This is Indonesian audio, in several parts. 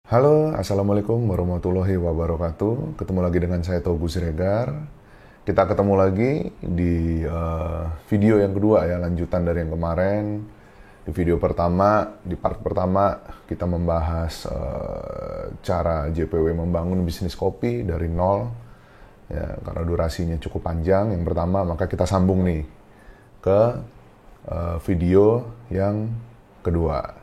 Halo, Assalamualaikum warahmatullahi wabarakatuh. Ketemu lagi dengan saya Togu Siregar. Kita ketemu lagi di video yang kedua ya, lanjutan dari yang kemarin. Di video pertama, di part pertama kita membahas cara JPW membangun bisnis kopi dari nol. Ya, karena durasinya cukup panjang yang pertama, maka kita sambung nih ke video yang kedua.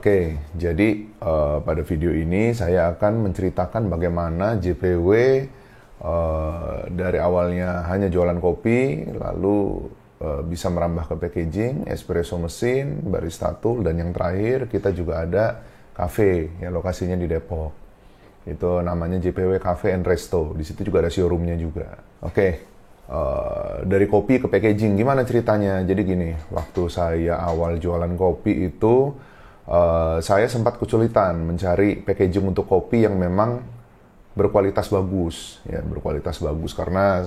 Oke, jadi pada video ini saya akan menceritakan bagaimana JPW dari awalnya hanya jualan kopi, lalu bisa merambah ke packaging, espresso mesin, barista tool, dan yang terakhir kita juga ada cafe yang lokasinya di Depok. Itu namanya JPW Cafe and Resto. Di situ juga ada showroomnya juga. Oke, dari kopi ke packaging, gimana ceritanya? Jadi gini, waktu saya awal jualan kopi itu saya sempat kesulitan mencari packaging untuk kopi yang memang berkualitas bagus, ya berkualitas bagus karena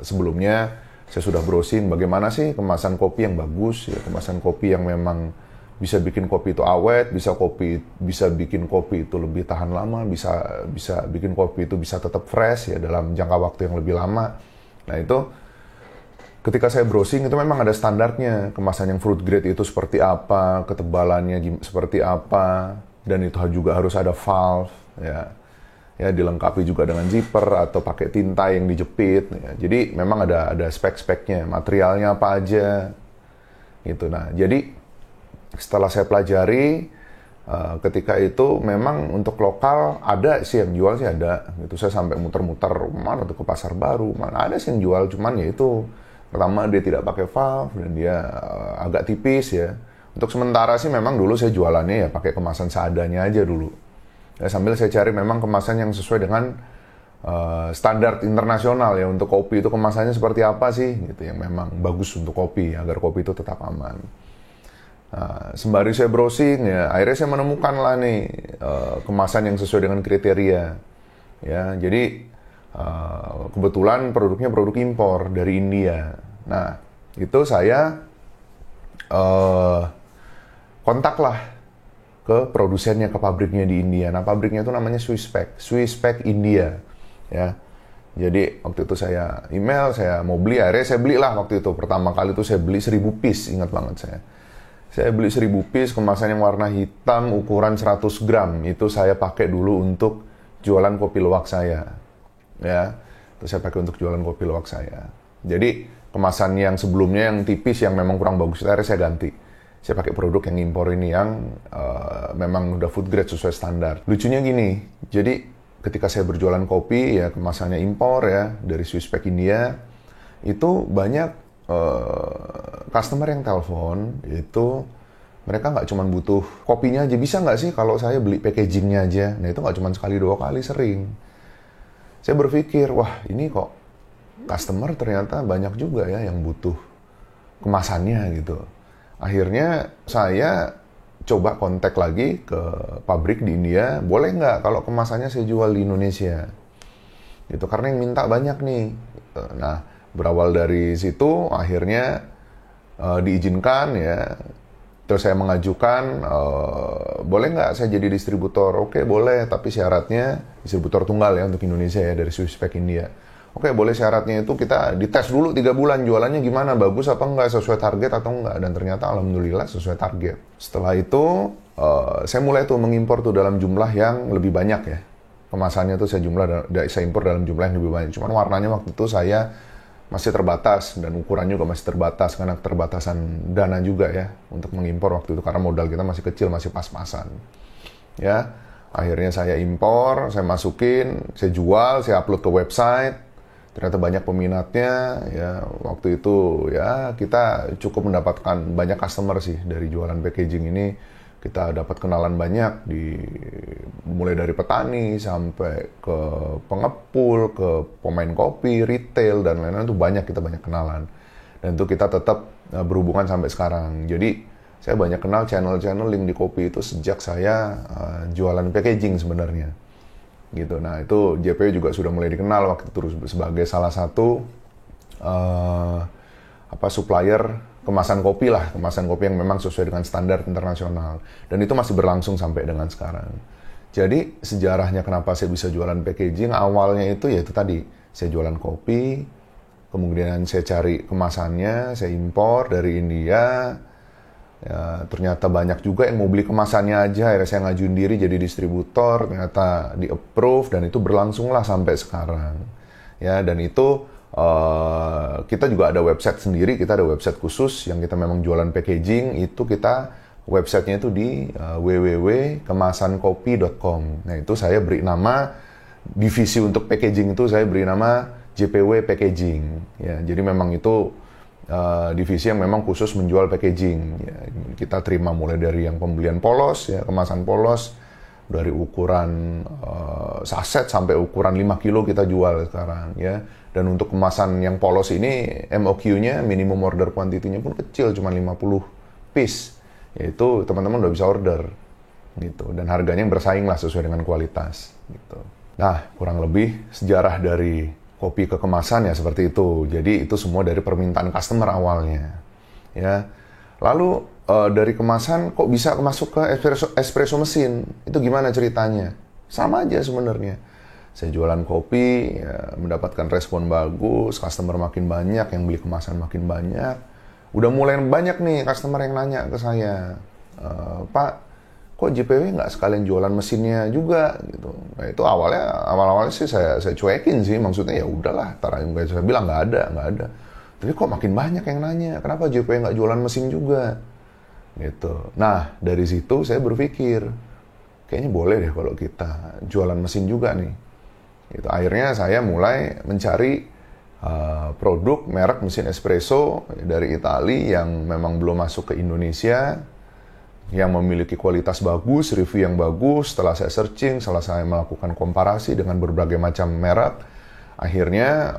sebelumnya saya sudah browsing bagaimana sih kemasan kopi yang bagus, ya kemasan kopi yang memang bisa bikin kopi itu awet, bisa bikin kopi itu lebih tahan lama, bisa bikin kopi itu bisa tetap fresh ya dalam jangka waktu yang lebih lama. Nah itu ketika saya browsing itu memang ada standarnya, kemasan yang fruit grade itu seperti apa, ketebalannya seperti apa, dan itu juga harus ada valve, ya dilengkapi juga dengan zipper atau pakai tinta yang dijepit. Ya. Jadi memang ada spek-speknya, materialnya apa aja, gitu. Nah, jadi setelah saya pelajari, ketika itu memang untuk lokal ada sih yang jual sih ada, gitu. Saya sampai muter-muter mana tuh ke pasar baru, mana ada sih yang jual, cuman ya itu. Pertama dia tidak pakai valve dan dia agak tipis ya. Untuk sementara sih memang dulu saya jualannya ya pakai kemasan seadanya aja dulu. Ya, sambil saya cari memang kemasan yang sesuai dengan standar internasional ya, untuk kopi itu kemasannya seperti apa sih gitu yang memang bagus untuk kopi agar kopi itu tetap aman. Nah, sembari saya browsing ya akhirnya saya menemukan lah nih kemasan yang sesuai dengan kriteria. Ya, jadi kebetulan produknya produk impor dari India. Nah, itu saya kontaklah ke produsennya, ke pabriknya di India. Nah, pabriknya itu namanya Swisspek India. Ya, jadi waktu itu saya email, saya mau beli, akhirnya saya belilah waktu itu. Pertama kali itu saya beli 1000 piece, ingat banget saya. Saya beli 1000 piece, kemasan yang warna hitam, ukuran 100 gram. Itu saya pakai dulu untuk jualan kopi luwak saya. Ya, itu saya pakai untuk jualan kopi luwak saya. Jadi kemasan yang sebelumnya yang tipis yang memang kurang bagus, akhirnya saya ganti. Saya pakai produk yang impor ini yang memang udah food grade sesuai standar. Lucunya gini, jadi ketika saya berjualan kopi ya kemasannya impor ya dari Swisspek India, itu banyak customer yang telepon itu mereka nggak cuma butuh kopinya aja, bisa nggak sih kalau saya beli packagingnya aja. Nah itu nggak cuma sekali dua kali, sering. Saya berpikir, wah ini kok customer ternyata banyak juga ya yang butuh kemasannya gitu. Akhirnya saya coba kontak lagi ke pabrik di India, boleh nggak kalau kemasannya saya jual di Indonesia? Gitu, karena yang minta banyak nih. Nah, berawal dari situ akhirnya diizinkan ya. Terus saya mengajukan, boleh nggak saya jadi distributor? Oke, boleh, tapi syaratnya distributor tunggal ya untuk Indonesia ya dari Swisspek India. Oke, boleh, syaratnya itu kita dites dulu 3 bulan jualannya gimana, bagus apa enggak, sesuai target atau enggak. Dan ternyata alhamdulillah sesuai target. Setelah itu, saya mulai tuh mengimpor tuh dalam jumlah yang lebih banyak ya. Kemasannya tuh saya impor dalam jumlah yang lebih banyak. Cuman warnanya waktu itu saya masih terbatas dan ukurannya juga masih terbatas karena keterbatasan dana juga ya untuk mengimpor waktu itu karena modal kita masih kecil, masih pas-pasan. Ya, akhirnya saya impor, saya masukin, saya jual, saya upload ke website. Ternyata banyak peminatnya ya. Waktu itu ya kita cukup mendapatkan banyak customer sih dari jualan packaging ini. Kita dapat kenalan banyak mulai dari petani sampai ke pengepul, ke pemain kopi, retail dan lain-lain, itu kita banyak kenalan. Dan itu kita tetap berhubungan sampai sekarang. Jadi saya banyak kenal channel-channel link di kopi itu sejak saya jualan packaging sebenarnya. gitu. Nah itu JPW juga sudah mulai dikenal waktu itu sebagai salah satu supplier kemasan kopi lah, kemasan kopi yang memang sesuai dengan standar internasional. Dan itu masih berlangsung sampai dengan sekarang. Jadi sejarahnya kenapa saya bisa jualan packaging, awalnya itu ya itu tadi, saya jualan kopi, kemudian saya cari kemasannya, saya impor dari India, ya, ternyata banyak juga yang mau beli kemasannya aja, akhirnya saya ngajuin diri jadi distributor, ternyata di-approve, dan itu berlangsung lah sampai sekarang. Ya, dan itu kita juga ada website sendiri, kita ada website khusus yang kita memang jualan packaging, itu kita websitenya itu di www.kemasankopi.com. Nah itu saya beri nama, divisi untuk packaging itu saya beri nama JPW Packaging. Ya, jadi memang itu divisi yang memang khusus menjual packaging. Ya, kita terima mulai dari yang pembelian polos, ya, kemasan polos, dari ukuran saset sampai ukuran 5 kilo kita jual sekarang. Ya. Dan untuk kemasan yang polos ini, MOQ-nya, minimum order quantity-nya pun kecil, cuma 50 piece. Yaitu teman-teman udah bisa order. Gitu. Dan harganya yang bersaing lah sesuai dengan kualitas. Gitu. Nah, kurang lebih sejarah dari kopi ke kemasan ya seperti itu. Jadi itu semua dari permintaan customer awalnya. Ya. Lalu dari kemasan kok bisa masuk ke espresso mesin? Itu gimana ceritanya? Sama aja sebenarnya. Saya jualan kopi, ya, mendapatkan respon bagus, customer makin banyak, yang beli kemasan makin banyak. Udah mulai banyak nih customer yang nanya ke saya, Pak, kok JPW nggak sekalian jualan mesinnya juga? Gitu. Nah itu awal-awalnya sih saya cuekin sih, maksudnya ya udahlah, saya bilang nggak ada. Tapi kok makin banyak yang nanya, kenapa JPW nggak jualan mesin juga? Gitu. Nah dari situ saya berpikir, kayaknya boleh deh kalau kita jualan mesin juga nih. Gitu. Akhirnya saya mulai mencari produk merek mesin espresso dari Italia yang memang belum masuk ke Indonesia, yang memiliki kualitas bagus, review yang bagus. Setelah saya searching, setelah saya melakukan komparasi dengan berbagai macam merek, akhirnya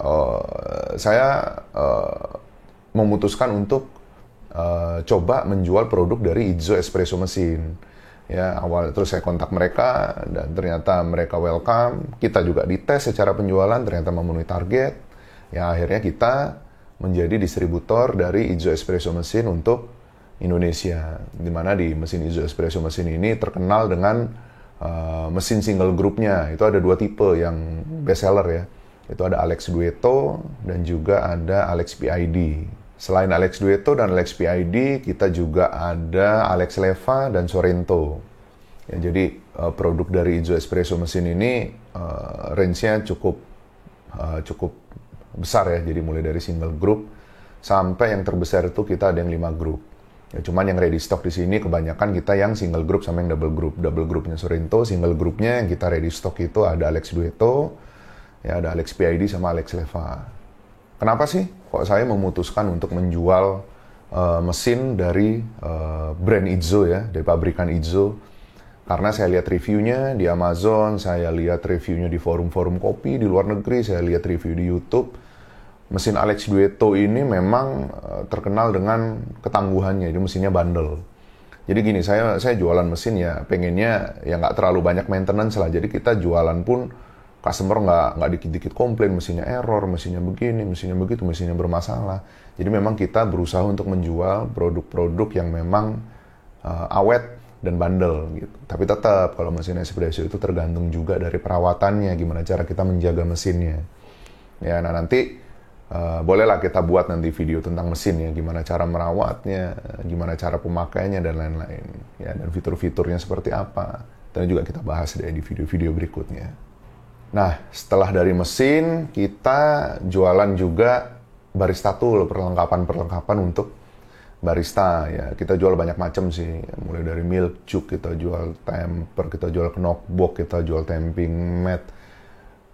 saya memutuskan untuk coba menjual produk dari Izzo Espresso Mesin. Ya, terus saya kontak mereka dan ternyata mereka welcome. Kita juga dites secara penjualan, ternyata memenuhi target. Ya, akhirnya kita menjadi distributor dari Izzo Espresso Mesin untuk Indonesia. Di mana di mesin Izzo Espresso Mesin ini terkenal dengan mesin single groupnya. Itu ada 2 tipe yang best seller ya. Itu ada Alex Duetto dan juga ada Alex PID. Selain Alex Duetto dan Alex PID, kita juga ada Alex Leva dan Sorrento. Ya, jadi produk dari Izzo Espresso Mesin ini range-nya cukup besar ya. Jadi mulai dari single group sampai yang terbesar itu kita ada yang 5 group. Ya, cuman yang ready stock di sini kebanyakan kita yang single group sama yang double group. Double groupnya Sorrento, single groupnya yang kita ready stock itu ada Alex Duetto, ya ada Alex PID sama Alex Leva. Kenapa sih kok saya memutuskan untuk menjual mesin dari brand Izzo ya, dari pabrikan Izzo? Karena saya lihat reviewnya di Amazon, saya lihat reviewnya di forum-forum kopi di luar negeri, saya lihat review di YouTube. Mesin Alex Duetto ini memang terkenal dengan ketangguhannya, jadi mesinnya bandel. Jadi gini, saya jualan mesin ya pengennya ya nggak terlalu banyak maintenance lah, jadi kita jualan pun customer nggak dikit-dikit komplain, mesinnya error, mesinnya begini, mesinnya begitu, mesinnya bermasalah. Jadi memang kita berusaha untuk menjual produk-produk yang memang awet dan bandel gitu. Tapi tetap kalau mesin espresso itu tergantung juga dari perawatannya, gimana cara kita menjaga mesinnya. Ya, nah nanti bolehlah kita buat nanti video tentang mesin ya, gimana cara merawatnya, gimana cara pemakaiannya dan lain-lain. Ya, dan fitur-fiturnya seperti apa. Dan juga kita bahas deh di video-video berikutnya. Nah, setelah dari mesin, kita jualan juga barista tool, perlengkapan-perlengkapan untuk barista. Ya, kita jual banyak macam sih. Mulai dari milk jug, kita jual temper, kita jual knockbox, kita jual tamping mat.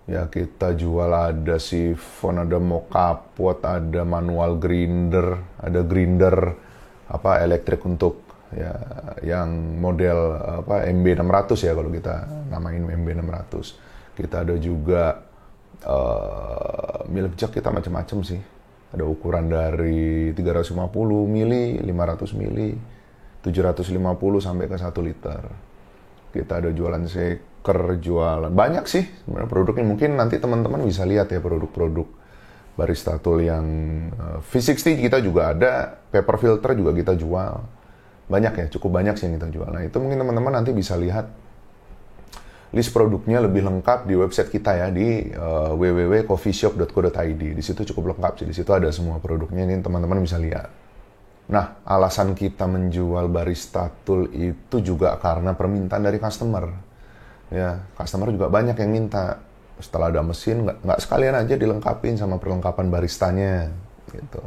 Ya, kita jual ada sifon, ada mocha pot, ada manual grinder, ada grinder elektrik untuk ya yang model MB600 ya kalau kita namain MB600. Kita ada juga milk jug, kita macam-macam sih. Ada ukuran dari 350 mili, 500 mili, 750 sampai ke 1 liter. Kita ada jualan tuker jualan. Banyak sih sebenarnya produknya. Mungkin nanti teman-teman bisa lihat ya produk-produk Barista Tool yang V60 kita juga ada, paper filter juga kita jual. Banyak ya, cukup banyak sih yang kita jual. Nah itu mungkin teman-teman nanti bisa lihat list produknya lebih lengkap di website kita ya, di www.coffeeshop.co.id. Di situ cukup lengkap sih, di situ ada semua produknya, ini teman-teman bisa lihat. Nah, alasan kita menjual Barista Tool itu juga karena permintaan dari customer. Ya, customer juga banyak yang minta. Setelah ada mesin, nggak sekalian aja dilengkapin sama perlengkapan baristanya, gitu.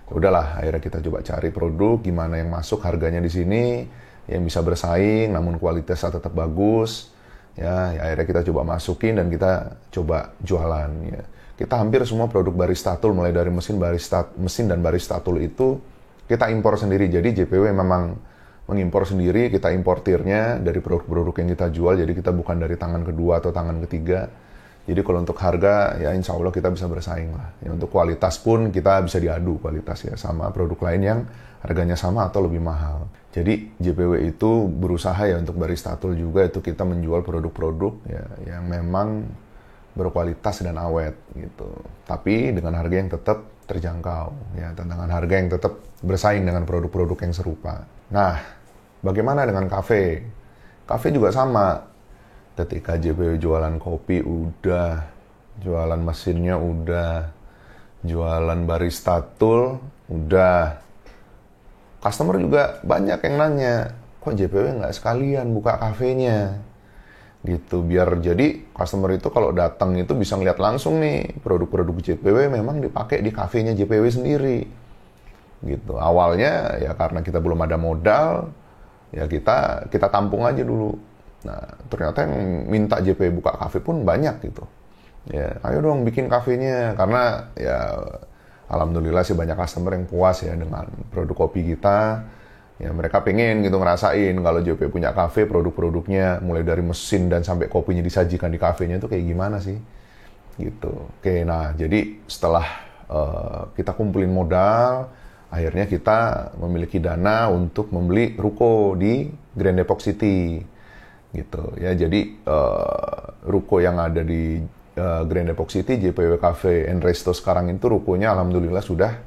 Udahlah, akhirnya kita coba cari produk, gimana yang masuk harganya di sini, yang bisa bersaing, namun kualitasnya tetap bagus. Ya, akhirnya kita coba masukin dan kita coba jualan. Ya. Kita hampir semua produk Barista Tool, mulai dari mesin dan Barista Tool itu kita impor sendiri. Jadi JPW memang mengimpor sendiri, kita importirnya dari produk-produk yang kita jual. Jadi kita bukan dari tangan kedua atau tangan ketiga. Jadi kalau untuk harga, ya insya Allah kita bisa bersaing lah. Ya, untuk kualitas pun kita bisa diadu kualitas ya sama produk lain yang harganya sama atau lebih mahal. Jadi JPW itu berusaha ya untuk Barista Tool juga itu kita menjual produk-produk ya yang memang berkualitas dan awet gitu. Tapi dengan harga yang tetap terjangkau ya, tantangan harga yang tetap bersaing dengan produk-produk yang serupa. Nah, bagaimana dengan kafe? Kafe juga sama. Ketika JPW jualan kopi udah, jualan mesinnya udah, jualan Barista Tool udah. Customer juga banyak yang nanya, kok JPW nggak sekalian buka kafenya? Gitu, biar jadi customer itu kalau datang itu bisa ngeliat langsung nih, produk-produk JPW memang dipakai di kafenya JPW sendiri. Gitu. Awalnya ya karena kita belum ada modal, ya kita tampung aja dulu. Nah, ternyata yang minta JPW buka kafe pun banyak gitu. Ya, ayo dong bikin kafenya, karena ya alhamdulillah sih banyak customer yang puas ya dengan produk kopi kita. Ya mereka pengen gitu ngerasain kalau JPW punya kafe, produk-produknya mulai dari mesin dan sampai kopinya disajikan di kafenya itu kayak gimana sih? Gitu. Oke, nah jadi setelah kita kumpulin modal, akhirnya kita memiliki dana untuk membeli ruko di Grand Depok City. Gitu ya. Jadi ruko yang ada di Grand Depok City, JPW Cafe and Resto sekarang itu rukonya alhamdulillah sudah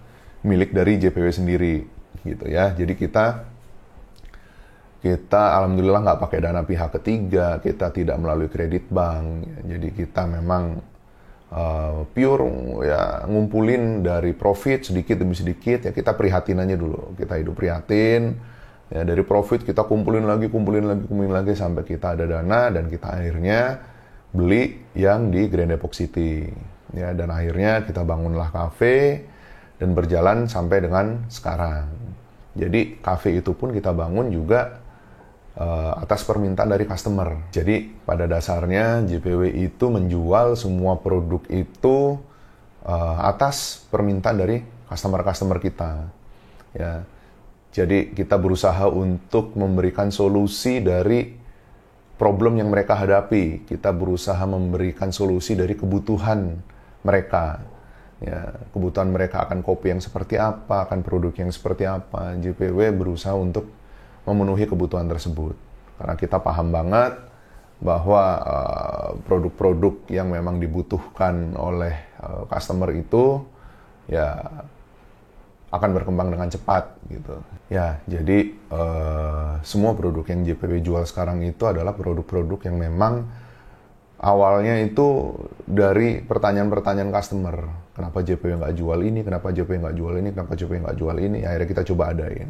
milik dari JPW sendiri gitu ya. Jadi kita alhamdulillah nggak pakai dana pihak ketiga, kita tidak melalui kredit bank. Jadi kita memang pure ya ngumpulin dari profit sedikit demi sedikit ya, kita prihatin aja dulu. Kita hidup prihatin ya, dari profit kita kumpulin lagi sampai kita ada dana dan kita akhirnya beli yang di Grand Depok City ya, dan akhirnya kita bangunlah kafe dan berjalan sampai dengan sekarang. Jadi kafe itu pun kita bangun juga atas permintaan dari customer. Jadi pada dasarnya JPW itu menjual semua produk itu atas permintaan dari customer kita ya. Jadi kita berusaha untuk memberikan solusi dari problem yang mereka hadapi. Kita berusaha memberikan solusi dari kebutuhan mereka. Ya, kebutuhan mereka akan kopi yang seperti apa, akan produk yang seperti apa. JPW berusaha untuk memenuhi kebutuhan tersebut. Karena kita paham banget bahwa produk-produk yang memang dibutuhkan oleh customer itu ya akan berkembang dengan cepat gitu. Ya, jadi semua produk yang JPW jual sekarang itu adalah produk-produk yang memang awalnya itu dari pertanyaan-pertanyaan customer. Kenapa JPW nggak jual ini? Kenapa JPW nggak jual ini? Kenapa JPW nggak jual ini? Akhirnya kita coba adain.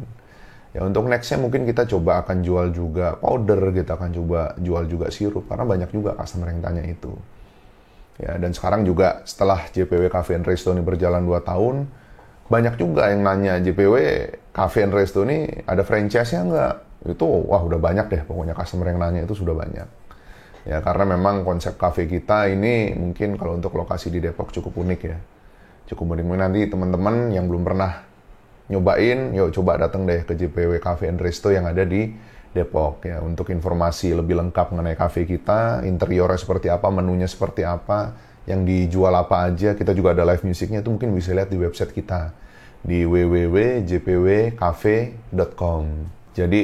Ya, untuk nextnya mungkin kita coba akan jual juga powder, kita akan coba jual juga sirup, karena banyak juga customer yang tanya itu. Ya, dan sekarang juga setelah JPW Cafe and Resto ini berjalan 2 tahun, banyak juga yang nanya, JPW Cafe and Resto ini ada franchise-nya nggak? Itu wah udah banyak deh, pokoknya customer yang nanya itu sudah banyak. Ya, karena memang konsep cafe kita ini mungkin kalau untuk lokasi di Depok cukup unik ya. Cukup unik. Nanti teman-teman yang belum pernah nyobain, yuk coba datang deh ke JPW Cafe and Resto yang ada di Depok ya, untuk informasi lebih lengkap mengenai cafe kita, interiornya seperti apa, menunya seperti apa, yang dijual apa aja. Kita juga ada live musicnya, itu mungkin bisa lihat di website kita di www.jpwcafe.com. Jadi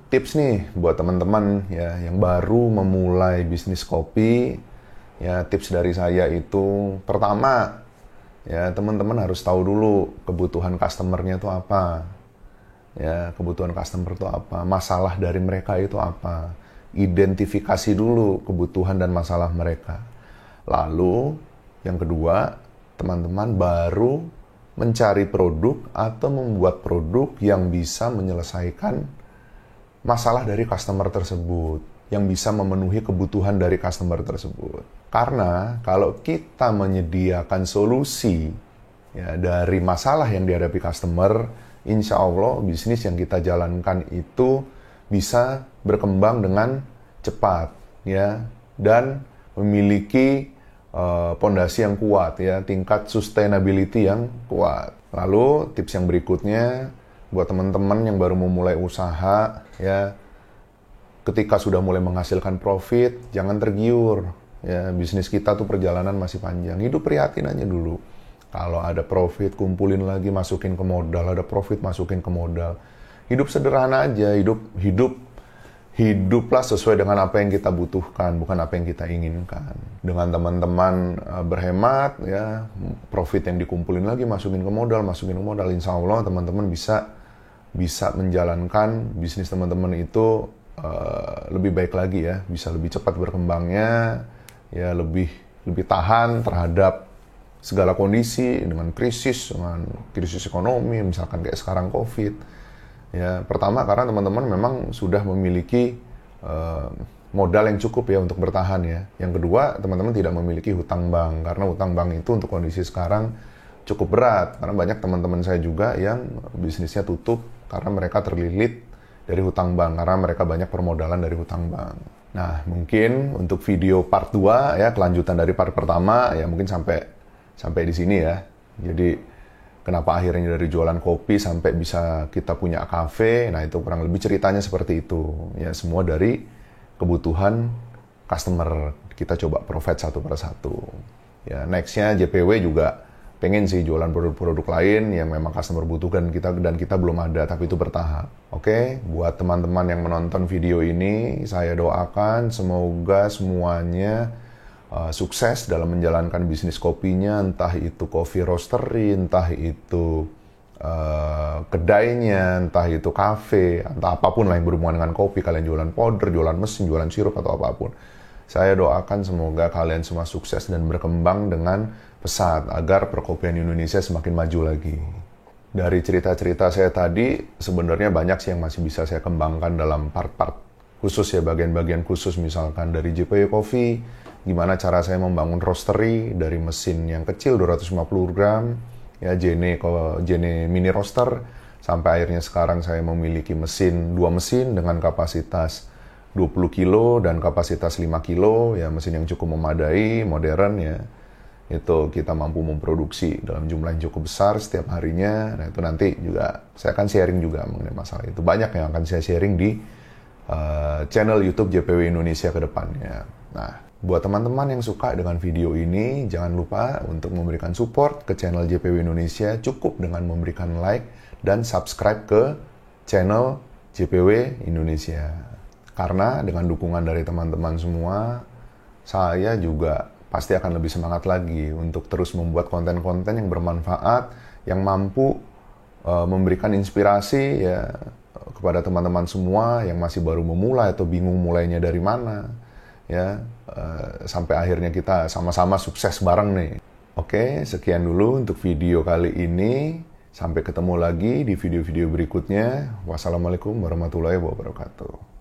tips nih buat teman-teman ya yang baru memulai bisnis kopi. Ya, tips dari saya itu pertama, ya teman-teman harus tahu dulu kebutuhan customer-nya itu apa. Ya, kebutuhan customer itu apa, masalah dari mereka itu apa. Identifikasi dulu kebutuhan dan masalah mereka. Lalu, yang kedua, teman-teman baru mencari produk atau membuat produk yang bisa menyelesaikan masalah dari customer tersebut, yang bisa memenuhi kebutuhan dari customer tersebut. Karena kalau kita menyediakan solusi ya, dari masalah yang dihadapi customer, insya Allah bisnis yang kita jalankan itu bisa berkembang dengan cepat ya, dan memiliki pondasi yang kuat ya, tingkat sustainability yang kuat. Lalu tips yang berikutnya buat teman-teman yang baru memulai usaha ya, ketika sudah mulai menghasilkan profit, jangan tergiur ya, bisnis kita tuh perjalanan masih panjang. Hidup prihatin aja dulu. Kalau ada profit, kumpulin lagi, masukin ke modal. Ada profit, masukin ke modal. Hidup sederhana aja, hiduplah sesuai dengan apa yang kita butuhkan, bukan apa yang kita inginkan. Dengan teman-teman berhemat, ya profit yang dikumpulin lagi, masukin ke modal. Insya Allah teman-teman bisa menjalankan bisnis teman-teman itu lebih baik lagi ya, bisa lebih cepat berkembangnya, ya lebih tahan terhadap segala kondisi, dengan krisis ekonomi, misalkan kayak sekarang COVID. Ya, pertama karena teman-teman memang sudah memiliki modal yang cukup ya untuk bertahan ya. Yang kedua, teman-teman tidak memiliki hutang bank, karena hutang bank itu untuk kondisi sekarang cukup berat. Karena banyak teman-teman saya juga yang bisnisnya tutup karena mereka terlilit dari hutang bank, karena mereka banyak permodalan dari hutang bank. Nah, mungkin untuk video part 2 ya, kelanjutan dari part pertama ya, mungkin sampai di sini ya. Jadi kenapa akhirnya dari jualan kopi sampai bisa kita punya kafe, nah itu kurang lebih ceritanya seperti itu. Ya, semua dari kebutuhan customer. Kita coba provide satu persatu. Ya, nextnya JPW juga pengen sih jualan produk-produk lain yang memang customer butuhkan dan kita belum ada, tapi itu bertahap. Oke, buat teman-teman yang menonton video ini, saya doakan semoga semuanya sukses dalam menjalankan bisnis kopinya, entah itu coffee roastery, entah itu kedainya, entah itu kafe, entah apapun lah yang berhubungan dengan kopi. Kalian jualan powder, jualan mesin, jualan sirup atau apapun. Saya doakan semoga kalian semua sukses dan berkembang dengan pesat agar perkopian Indonesia semakin maju lagi. Dari cerita-cerita saya tadi, sebenarnya banyak sih yang masih bisa saya kembangkan dalam part-part khusus ya, bagian-bagian khusus, misalkan dari JPW Coffee, gimana cara saya membangun roastery dari mesin yang kecil 250 gram, ya Jene mini roaster, sampai akhirnya sekarang saya memiliki dua mesin dengan kapasitas 20 kilo dan kapasitas 5 kilo, ya mesin yang cukup memadai, modern ya. Itu kita mampu memproduksi dalam jumlah yang cukup besar setiap harinya. Nah itu nanti juga saya akan sharing juga mengenai masalah itu. Banyak yang akan saya sharing di channel YouTube JPW Indonesia ke depannya. Nah, buat teman-teman yang suka dengan video ini, jangan lupa untuk memberikan support ke channel JPW Indonesia, cukup dengan memberikan like dan subscribe ke channel JPW Indonesia. Karena dengan dukungan dari teman-teman semua, saya juga pasti akan lebih semangat lagi untuk terus membuat konten-konten yang bermanfaat, yang mampu memberikan inspirasi ya kepada teman-teman semua yang masih baru memulai atau bingung mulainya dari mana. Ya, sampai akhirnya kita sama-sama sukses bareng nih. Oke, sekian dulu untuk video kali ini. Sampai ketemu lagi di video-video berikutnya. Wassalamualaikum warahmatullahi wabarakatuh.